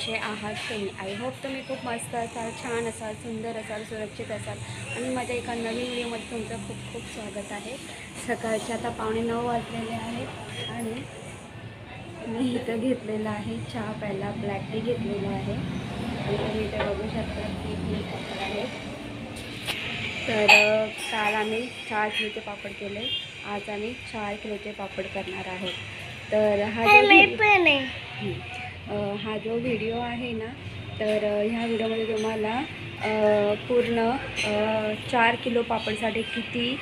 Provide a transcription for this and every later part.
कसे आहात तुम्ही? आय होप तुम्ही खूप मस्त असाल, छान असाल, सुंदर असाल, सुरक्षित असाल आणि माझ्या एका नवीन व्हिडिओमध्ये तुमचं खूप खूप स्वागत आहे. सकाळचे आता 8:45 वाजलेले आहेत आणि मी इथं घेतलेला आहे चहा प्यायला, ब्लॅक टी घेतलेला आहे आणि तुम्ही इथे बघू शकता की हे पापड आहे. तर काल आम्ही 4 किलोचे पापड केले, आज आम्ही 4 किलोचे पापड करणार आहोत. तर हा जो व्हिडिओ आहे ना, तर ह्या व्हिडिओमध्ये तुम्हाला पूर्ण 4 किलो पापडसाठी किती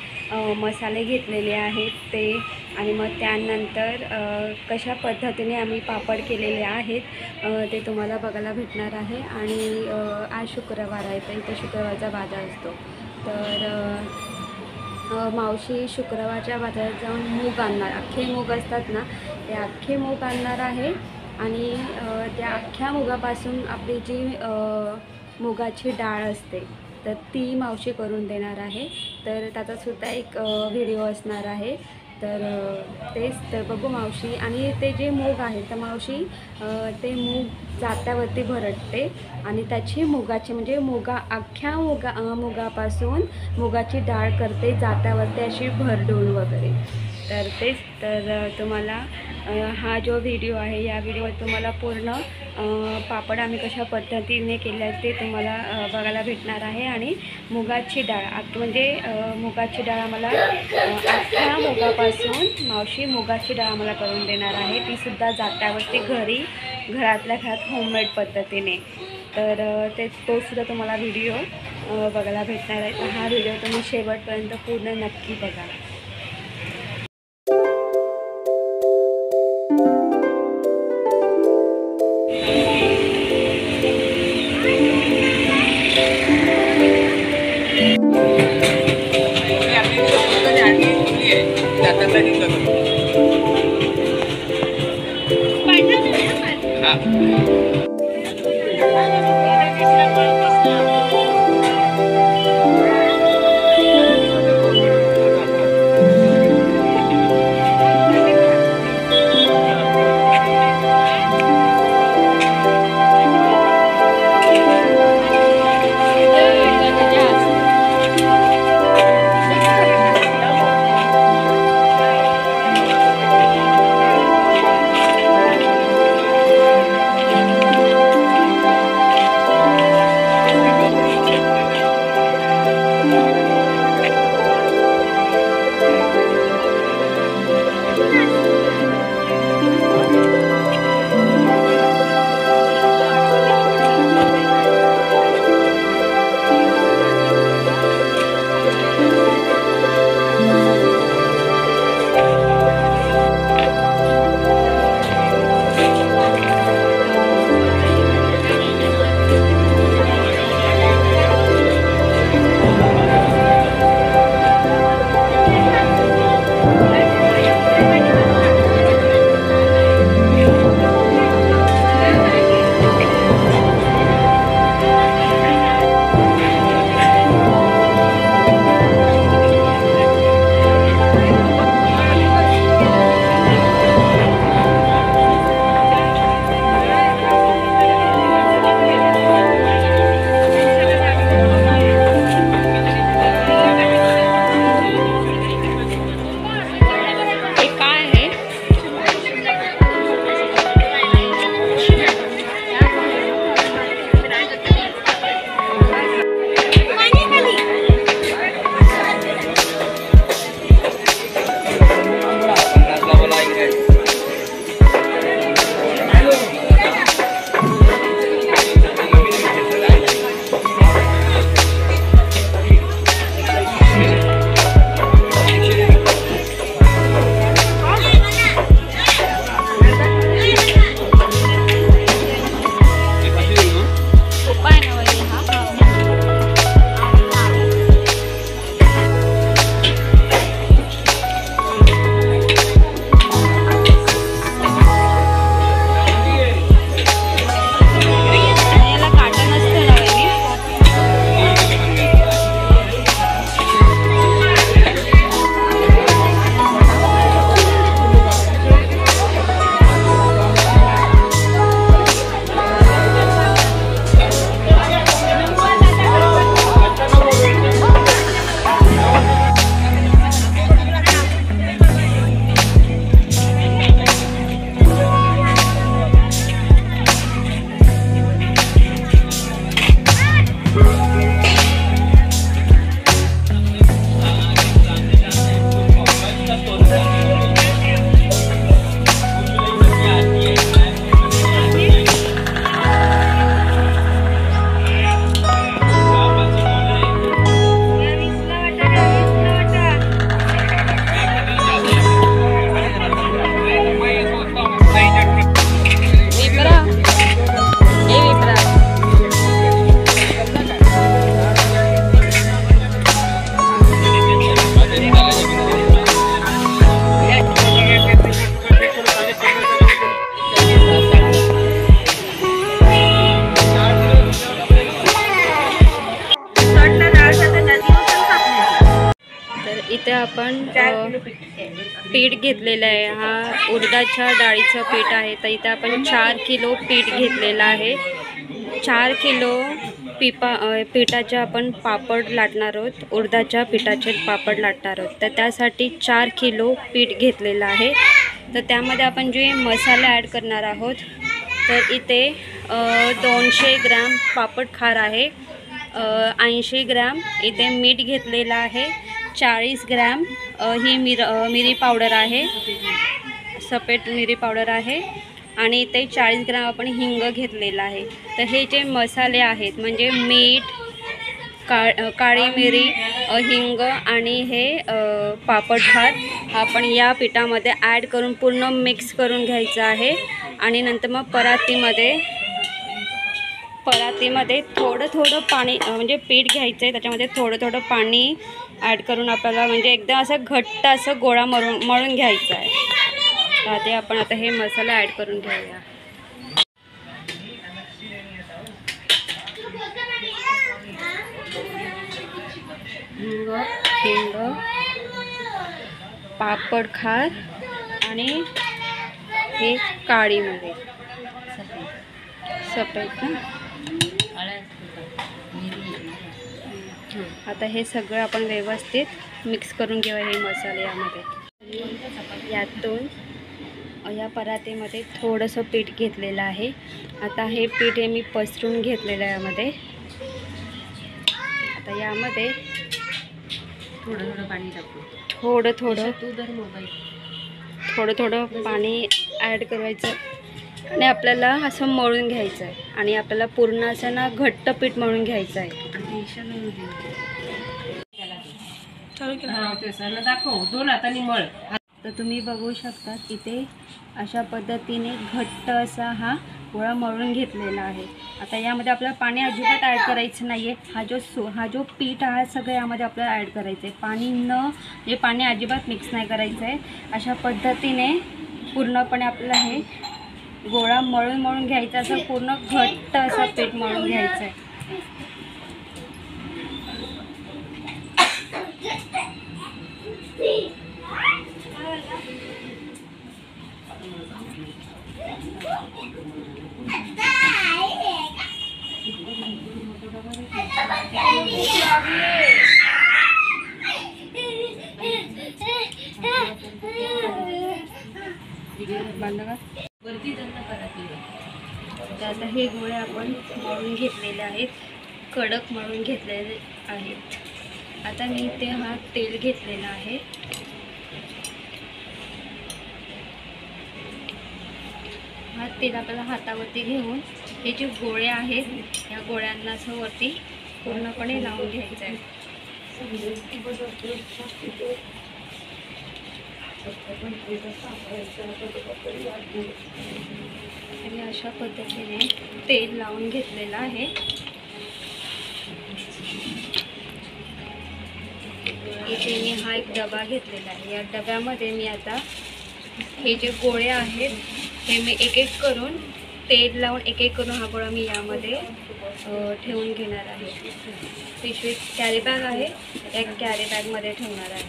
मसाले घेतलेले आहेत ते आणि मग त्यानंतर कशा पद्धतीने आम्ही पापड केलेले आहेत ते तुम्हाला बघायला भेटणार आहे. आणि आज शुक्रवार आहे, तर इथे शुक्रवारचा बाजार असतो. तर मावशी शुक्रवारच्या बाजारात जाऊन मूग आणणार, अख्खे मूग असतात ना, ते अख्खे मूग आणणार आहे आणि त्या अख्ख्या मुगापासून आपली जी मुगाची डाळ असते तर ती मावशी करून देणार आहे. तर त्याचासुद्धा एक व्हिडिओ असणार आहे. तर तेच तर बघू मावशी. आणि ते जे मूग आहे तर मावशी ते मूग जात्यावरती भरडते आणि त्याची मुगाची म्हणजे अख्ख्या मुगापासून मुगाची डाळ करते जात्यावरती अशी भरडून वगैरे. तर तेच तर तुम्हाला हा जो व्हिडिओ आहे या व्हिडिओमध्ये तुम्हाला पूर्ण पापड आम्ही कशा पद्धतीने केले ते तुम्हाला बघायला भेटणार आहे. आणि मुगाची डाळ म्हणजे मुगाची डाळ आम्हाला अख्ख्या मुगापासून मावशी मुगाची डाळ आम्हाला करून देणार आहे, तीसुद्धा जात्यावरती घरातल्या घरात होममेड पद्धतीने. तर तोसुद्धा तुम्हाला व्हिडिओ बघायला भेटणार आहे. तर हा व्हिडिओ तुम्ही शेवटपर्यंत पूर्ण नक्की बघा. इथे आपण पीठ घेतलेलं आहे. हा उडदाच्या डाळीचं पीठ आहे. तर इथे आपण 4 किलो पीठ घेतलेलं आहे. 4 किलो पिठाचे आपण पापड लाटणार आहोत. उडदाच्या पिठाचे पापड लाटणार आहोत. तर त्यासाठी 4 किलो पीठ घेतलेलं आहे. तर त्यामध्ये आपण जे मसाले ॲड करणार आहोत, तर इथे 200 ग्रॅम पापड खार आहे, 80 ग्रॅम इथे मीठ घेतलेलं आहे, 40 ग्रॅम ही मिरी पावडर आहे, सफेद मिरी पावडर आहे, आणि इथे 40 ग्रॅम आपण हिंग घेतलेला आहे. तर हे जे मसाले आहेत म्हणजे मीठ, काळी मिरी, हिंग आणि हे पापड खार आपण या पिठामध्ये ॲड करून पूर्ण मिक्स करून घ्यायचं आहे. आणि नंतर मग परातीमध्ये थोडं पाणी म्हणजे पीठ घ्यायचं आहे, त्याच्यामध्ये थोडं पाणी ॲड करून आपल्याला म्हणजे एकदम असं घट्ट असं गोळा मळून घ्यायचा आहे. तर आपण आता हे मसाला ॲड करून घेऊया. हिंग, पापड खार आणि हे काळी मिरी, सफेद ना. आता हे सगळं आपण व्यवस्थित मिक्स करून घेऊया हे मसाले यामध्ये. या परातीमध्ये थोडंसं पीठ घेतलेलं आहे. आता हे पीठ मी पसरून घेतलेलं आहे यामध्ये. आता यामध्ये थोडं पाणी टाकू, थोडं पाणी ॲड करायचं आणि आपल्याला असं मळून घ्यायचं आहे. आणि आपल्याला पूर्ण असं ना घट्ट पीठ मळून घ्यायचं आहे. दाखव, 2 हातांनी मळ. तर तुम्ही बघू शकता इथे अशा पद्धतीने घट्ट असा हा गोळा मळून घेतलेला आहे. आता यामध्ये आपल्याला पाणी अजिबात ॲड करायचं नाही आहे. हा जो पीठ आहे सगळं यामध्ये आपल्याला ॲड करायचं आहे. पाणी अजिबात मिक्स नाही करायचं आहे. अशा पद्धतीने पूर्णपणे आपल्याला हे गोळा मळून घ्यायचा, असं पूर्ण घट्ट असं पीठ मळून घ्यायचं आहे. तर आता हे गोळे आपण मळून घेतलेले आहेत, कडक मळून घेतलेले आहेत. आता मी इथे हा तेल घेतलेला आहे. हा तेल आपल्याला हातावरती घेऊन हे जे गोळे आहेत या गोळ्यांना असं वरती पूर्णपणे लावून घ्यायचं आहे. आणि अशा पद्धतीने तेल लावून घेतलेलं आहे. इथे मी हा एक डबा घेतलेला आहे. या डब्यामध्ये मी आता हे जे गोळे आहेत हे मी एक करून तेल लावून एक करून हा गोळा मी यामध्ये ठेवून घेणार आहे. पिशवी कॅरी बॅग आहे, एक कॅरी बॅगमध्ये ठेवणार आहे.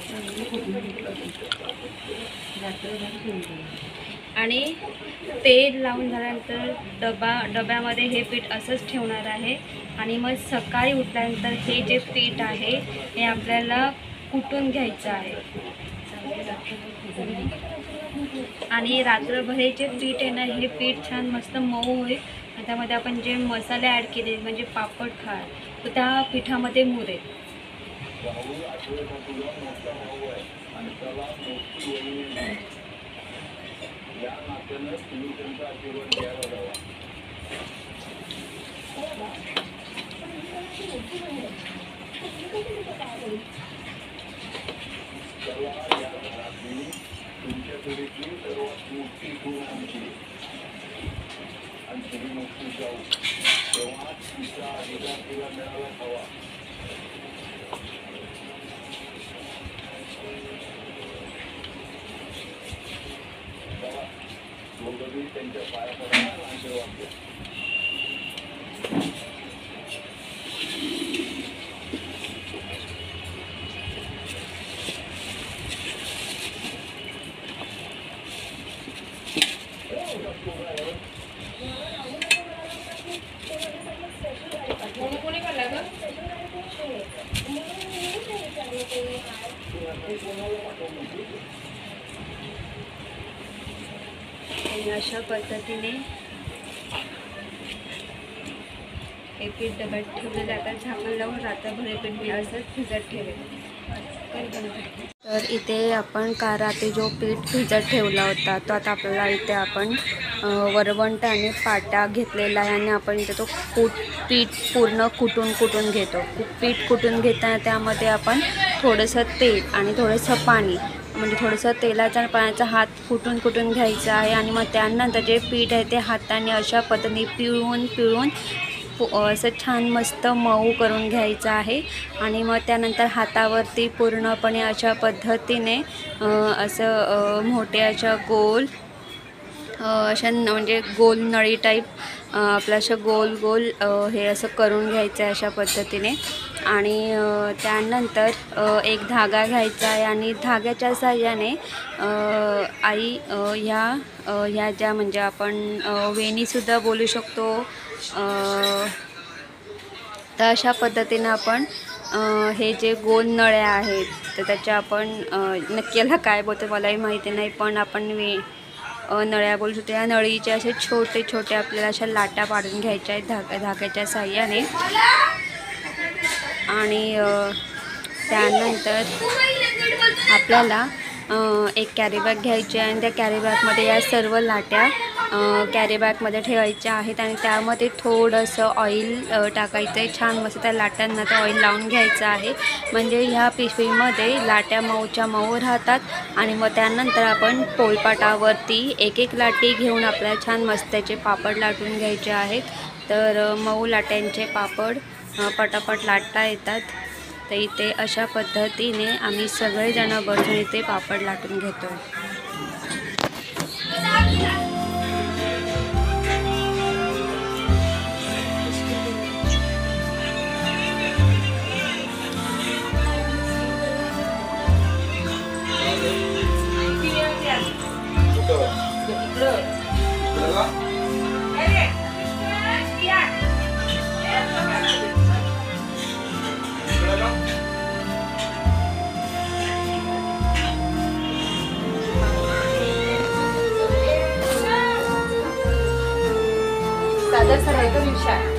आणि तेल लावून झाल्यानंतर डब्यामध्ये हे पीठ असंच ठेवणार आहे. आणि मग सकाळी उठल्यानंतर हे जे पीठ आहे हे आपल्याला कुटून घ्यायचं आहे. आणि रात्रभर हे जे पीठ आहे ना, हे पीठ छान मस्त मऊ होईल. आणि त्यामध्ये आपण जे मसाले ॲड केले म्हणजे पापड खार, तर त्या पिठामध्ये मुरेल. आणि अशा पद्धतीने हे पीठ डब्यात ठेवलं जातात, झाकण लावून रात्रभर हे पीठ मी असंच भिजत ठेवेल. तर इथे आपण रात्री जो पीठ भिजत ठेवला होता तो आता आपल्याला इथे आपण वरवंट आणि पाटा घेतलेला आहे आणि आपण इथे तो पीठ पूर्ण कुटून घेतो. पीठ कुटून घेताना त्यामध्ये आपण थोडंसं तेल आणि थोडंसं पाणी, म्हणजे थोडंसं तेलाचा आणि पाण्याचा हात कुटून घ्यायचा आहे आणि मग त्यानंतर जे पीठ आहे ते हाताने अशा पद्धतीने पिळून असं छान मस्त मऊ करून घ्यायचं आहे. आणि मग त्यानंतर हातावरती पूर्णपणे अशा पद्धतीने असं मोठे अशा गोल अशा म्हणजे गोल नळी टाईप आपलं असं गोल हे असं करून घ्यायचं आहे अशा पद्धतीने. आणि त्यानंतर एक धागा घ्यायचा आहे आणि धाग्याच्या साहाय्याने आई ह्या ज्या म्हणजे आपण वेणीसुद्धा बोलू शकतो, तर अशा पद्धतीनं आपण हे जे गोल नळ्या आहेत तर त्याच्या आपण नक्की याला काय बोलतो मलाही माहिती नाही, पण आपण नळ्या बोलू शकतो. या नळीचे असे छोटे आपल्याला अशा लाटा पाडून घ्यायच्या आहेत धाग्याच्या साहाय्याने. आणि त्यानंतर आपल्याला एक कॅरीबॅग घ्यायची आहे आणि त्या कॅरीबॅगमध्ये या सर्व लाट्या कॅरीबॅगमध्ये ठेवायच्या आहेत आणि त्यामध्ये थोडंसं ऑइल टाकायचं आहे. छान मस्त त्या लाट्यांना तर ऑइल लावून घ्यायचं आहे, म्हणजे ह्या पिशवीमध्ये लाट्या मऊच्या मऊ राहतात. आणि मग त्यानंतर आपण पोळपाटावरती एक लाटी घेऊन आपल्याला छान मस्त त्याचे पापड लाटून घ्यायचे आहेत. तर मऊ लाट्यांचे पापड पटापट लाटता येतात. तर इथे अशा पद्धतीने आम्ही सगळेजण बसून इथे पापड लाटून घेतो. सादर सरायचा विषय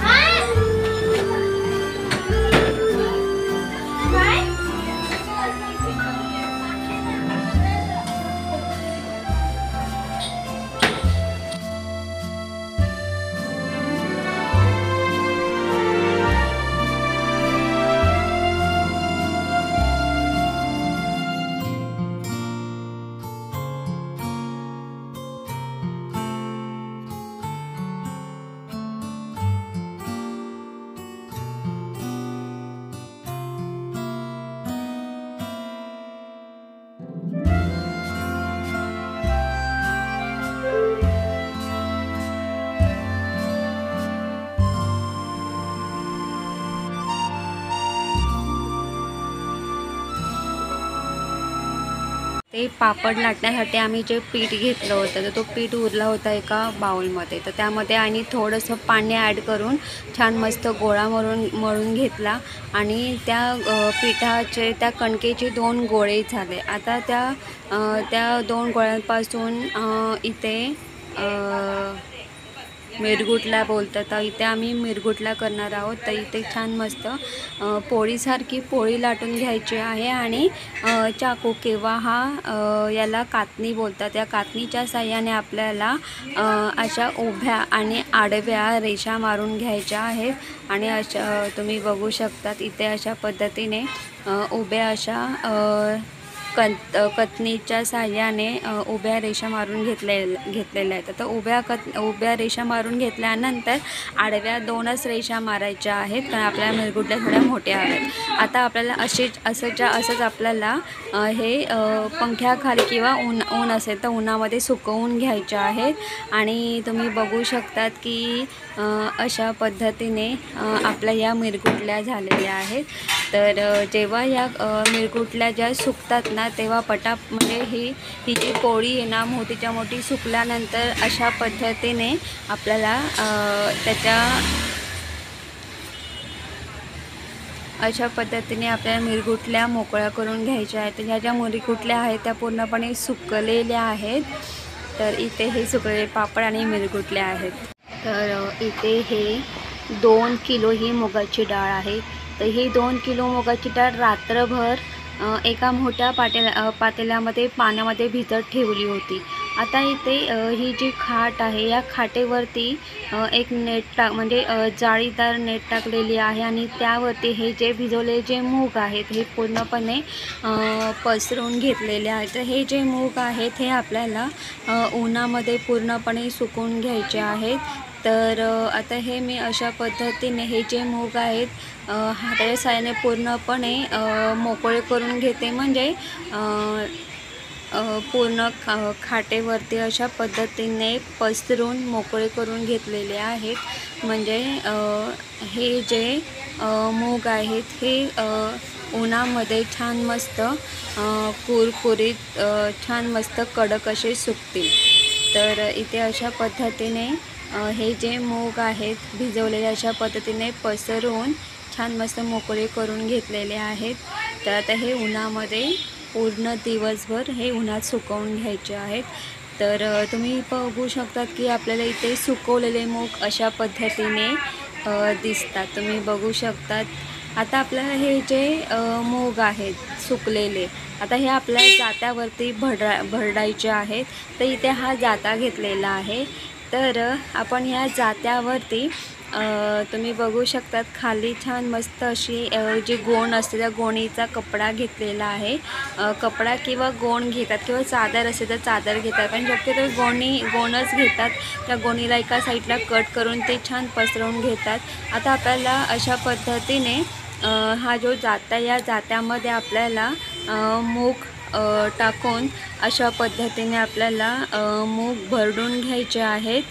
ते पापड लाटण्यासाठी आम्ही जे पीठ घेतलं होतं तर तो पीठ उरला होता एका बाउलमध्ये. तर त्यामध्ये आणि थोडंसं पाणी ॲड करून छान मस्त गोळा मळून घेतला आणि त्या पिठाचे त्या कणकेचे 2 गोळे झाले. आता त्या 2 गोळ्यांपासून इथे मिरगुटला बोलतात, तर इथे आम्ही मिरगुटला करणार आहोत. तर इथे छान मस्त पोळीसारखी पोळी लाटून घ्यायची आहे आणि चाकू किंवा याला कातणी बोलतात, या कातणीच्या साहाय्याने आपल्याला अशा उभ्या आणि आडव्या रेषा मारून घ्यायच्या आहेत. आणि अशा तुम्ही बघू शकतात इथे अशा पद्धतीने उभ्या अशा कतनीच्या साहाय्याने उभ्या रेषा मारून घेतलेल्या आहेत. तर उभ्या रेषा मारून घेतल्यानंतर आडव्या 2च रेषा मारायच्या आहेत, कारण आपल्या मिरगुटल्या थोड्या मोठ्या आहेत. आता आपल्याला असंच आपल्याला हे पंख्याखाली किंवा ऊन असेल तर उन्हामध्ये सुकवून घ्यायच्या आहेत. आणि तुम्ही बघू शकतात की अशा पद्धतीने आपल्या या मिरगुटल्या झालेल्या आहेत. तर जेव्हा या मिरगुटल्या ज्या सुकतात ना तेव्हा म्हणजे ही जी पोळी आहे ना मोठीच्या मोठी सुकल्यानंतर अशा पद्धतीने आपल्याला त्याच्या अशा पद्धतीने आपल्याला मिरगुटल्या मोकळ्या करून घ्यायच्या आहेत. ह्या ज्या मिरगुटल्या आहेत त्या पूर्णपणे सुकलेल्या आहेत. तर इथे हे सुकलेले पापड आणि मिरगुटल्या आहेत. तर इथे हे 2 किलो ही मुगाची डाळ आहे. तर ही 2 किलो मुगाची डाळ रात्रभर एका मोठ्या पातेल्यामध्ये पाण्यामध्ये भिजत ठेवली होती. आता इथे ही जी खाट आहे या खाटेवरती एक नेट म्हणजे जाळीदार नेट टाकलेली आहे आणि त्यावरती हे जे भिजवलेले जे मूग आहेत हे पूर्णपणे पसरवून घेतलेले आहेत. तर हे जे मूग आहेत हे आपल्याला उन्हामध्ये पूर्णपणे सुकवून घ्यायचे आहेत. तर आता हे मी अशा पद्धतीने हे जे मूग आहेत हाताच्या साहाय्याने पूर्णपणे मोकळे करून घेते. म्हणजे पूर्ण खाटेवरती अशा पद्धतीने पसरून मोकळे करून घेतलेले आहेत. म्हणजे हे जे मूग आहेत हे उन्हामध्ये छान मस्त कुरकुरीत छान मस्त कडक असे सुकतील. तर इथे अशा पद्धतीने हे जे मूग आहेत भिजवलेले अशा पद्धतीने पसरून छान मस्त मोकळे करून घेतलेले आहेत. तर आता हे उन्हामध्ये पूर्ण दिवसभर हे उन्हात सुकवून घ्यायचे आहेत. तर तुम्ही बघू शकतात की आपल्याला इथे सुकवलेले मूग अशा पद्धतीने दिसतात. तुम्ही बघू शकतात. आता आपल्याला हे जे मूग आहेत सुकलेले आता हे आपल्या जात्यावरती भरडायचे आहेत. तर इथे हा जाता घेतलेला आहे. तर आपण ह्या जात्यावरती तुम्ही बघू शकतात खाली छान मस्त अशी जी गोण असते त्या गोणीचा कपडा घेतलेला आहे. कपडा किंवा गोण घेतात किंवा चादर असेल तर चादर घेतात. पण शक्यतो गोणच घेतात. त्या गोणीला एका साईडला कट करून ते छान पसरवून घेतात. आता आपल्याला अशा पद्धतीने हा जो जाता या जात्यामध्ये आपल्याला मूग टाकून अशा पद्धतीने आपल्याला मूग भरडून घ्यायचे आहेत.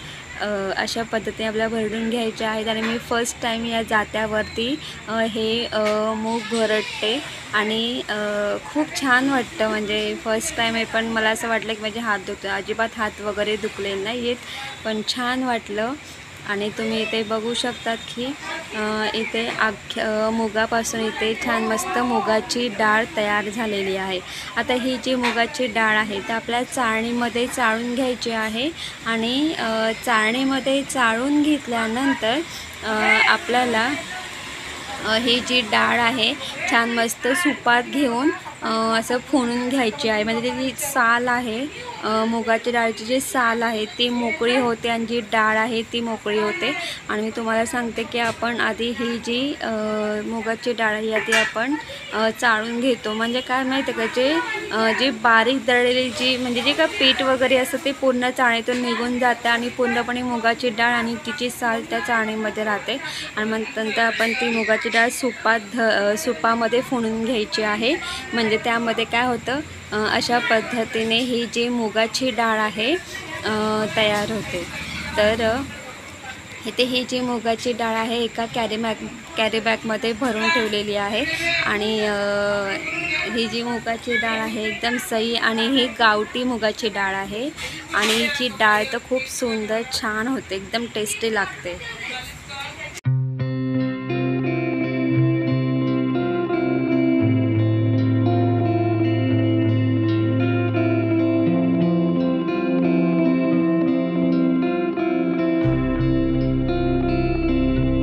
अशा पद्धतीने आपल्याला भरडून घ्यायचे आहेत. आणि मी फर्स्ट टाईम या जात्यावरती हे मूग भरडते आणि खूप छान वाटतं. म्हणजे फर्स्ट टाईम आहे पण मला असं वाटलं की माझे हात दुखतो. अजिबात हात वगैरे दुखले नाही आहेत पण छान वाटलं. आणि तुम्ही इथे बघू शकतात की इथे मुगापासून इथे छान मस्त मुगाची डाळ तयार झालेली आहे. आता ही जी मुगाची डाळ आहे तर आपल्याला चाळणीमध्ये चाळून घ्यायची आहे. आणि चाळणीमध्ये चाळून घेतल्यानंतर आपल्याला ही जी डाळ आहे छान मस्त सुपात घेऊन असं फोडून घ्यायची आहे. म्हणजे जी साल आहे मुगाच्या डाळीची जी साल आहे ती मोकळी होते आणि जी डाळ आहे ती मोकळी होते. आणि मी तुम्हाला सांगते की आपण आधी ही जी मुगाची डाळ आहे आधी आपण चाळून घेतो. म्हणजे काय माहिती आहे का जी बारीक दळलेली जी म्हणजे जे काय पीठ वगैरे असतं ते पूर्ण चाळणीतून निघून जातं आणि पूर्णपणे मुगाची डाळ आणि तिची साल त्या चाळणीमध्ये राहते. आणि मग नंतर आपण ती मुगाची डाळ सुपामध्ये फोडून घ्यायची आहे. म्हणजे त्यामध्ये काय होतं अशा पद्धतीने ही जी मुगाची डाळ आहे तयार होते. तर इथे ही जी मुगाची डाळ आहे एका कॅरी बॅगमध्ये भरून ठेवलेली आहे. आणि ही जी मुगाची डाळ आहे एकदम सही आणि ही गावठी मुगाची डाळ आहे. आणि हिची डाळ तर खूप सुंदर छान होते एकदम टेस्टी लागते.